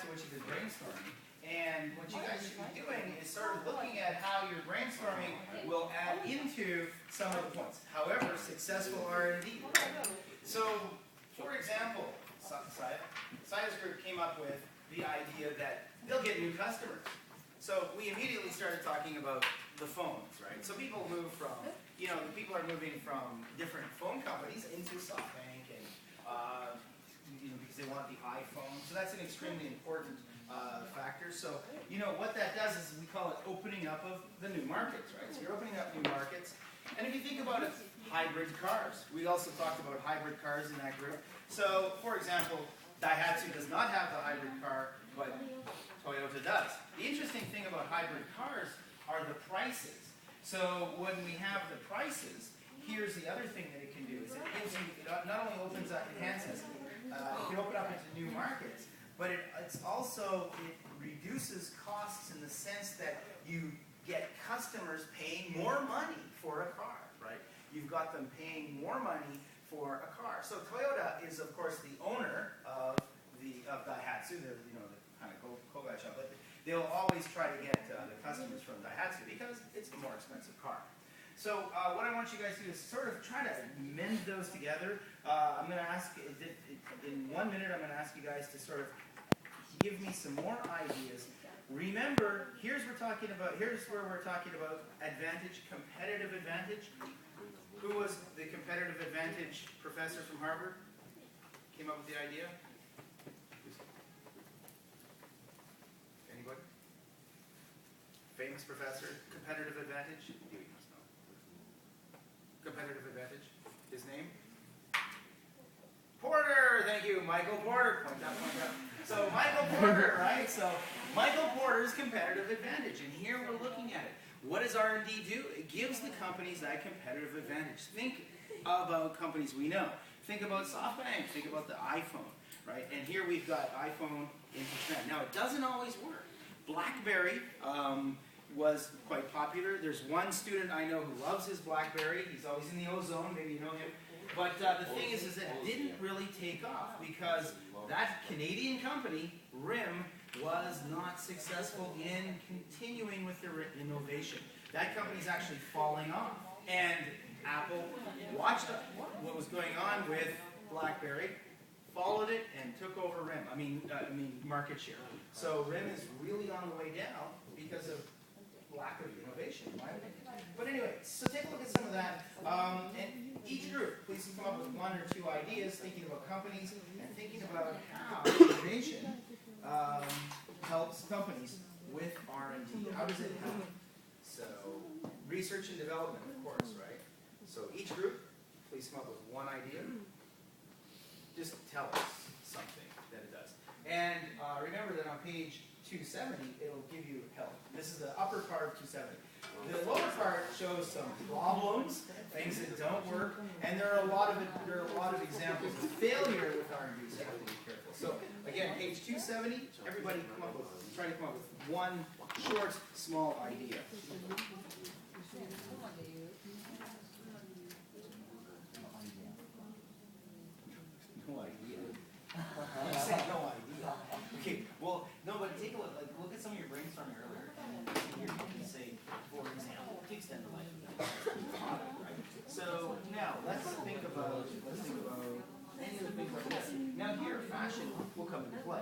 to what you did brainstorming. And what you guys should be doing is sort of looking at how your brainstorming will add into some of the points. However, successful R&D. So, for example, Saya's group came up with the idea that they'll get new customers. So we immediately started talking about the phones, right? So people move from, people are moving from different phone companies into SoftBank and, because they want the iPhone. So that's an extremely important factor. So, what that does is we call it opening up of the new markets, right? So you're opening up new markets. And if you think about it, hybrid cars. We also talked about hybrid cars in that group. So, for example, Daihatsu does not have the hybrid car, but Toyota does. The interesting thing about hybrid cars are the prices. So when we have the prices, here's the other thing that it can do. Is it gives you, it not only opens up, enhances, it can open up into new markets, but it reduces costs in the sense that you get customers paying more money for a car, right? You've got them paying more money for a car. So Toyota is, of course, the owner of Daihatsu. They're, the kind of co-guy shop, but they'll always try to get the customers from Daihatsu because it's a more expensive car. So what I want you guys to do is sort of try to mend those together. I'm going to ask, in 1 minute, I'm going to ask you guys to sort of give me some more ideas. Remember, here's where we're talking about advantage, competitive advantage. Who was the competitive advantage professor from Harvard? Came up with the idea? Anybody? Famous professor, competitive advantage? You must know. Competitive advantage. His name? Porter! Thank you, Michael Porter. Point that. So Michael Porter, right? So Michael Porter's competitive advantage, and here we're looking at it. What does R&D do? It gives the companies that competitive advantage. Think about companies we know. Think about SoftBank. Think about the iPhone, right? And here we've got iPhone into trend. Now, it doesn't always work. BlackBerry was quite popular. There's one student I know who loves his BlackBerry. He's always in the ozone. Maybe you know him. But the thing is that it didn't really take off because that Canadian company, RIM, was not successful in continuing with their innovation. That company's actually falling off. And Apple watched what was going on with BlackBerry, followed it, and took over RIM. I mean market share. So RIM is really on the way down because of lack of innovation, in my opinion. But anyway, so take a look at some of that. And each group, please come up with 1 or 2 ideas, thinking about companies and thinking about how innovation helps companies with R&D. How does it help? So, research and development, of course, right? So each group, please come up with 1 idea. Just tell us something that it does. And remember that on page 270, it'll give you help. This is the upper part of 270. The lower part shows some problems, things that don't work, and there are a lot of examples of failure with R&D, so you have to be careful. So again, page 270, everybody try to come up with 1 short, small idea. No idea. You said no idea. Okay, well, no, but take a look. Look at some of your brainstorming earlier. Here you can say, for example, to extend the life of the product, right? So now let's think about any of the things like this. Now here, fashion will come into play.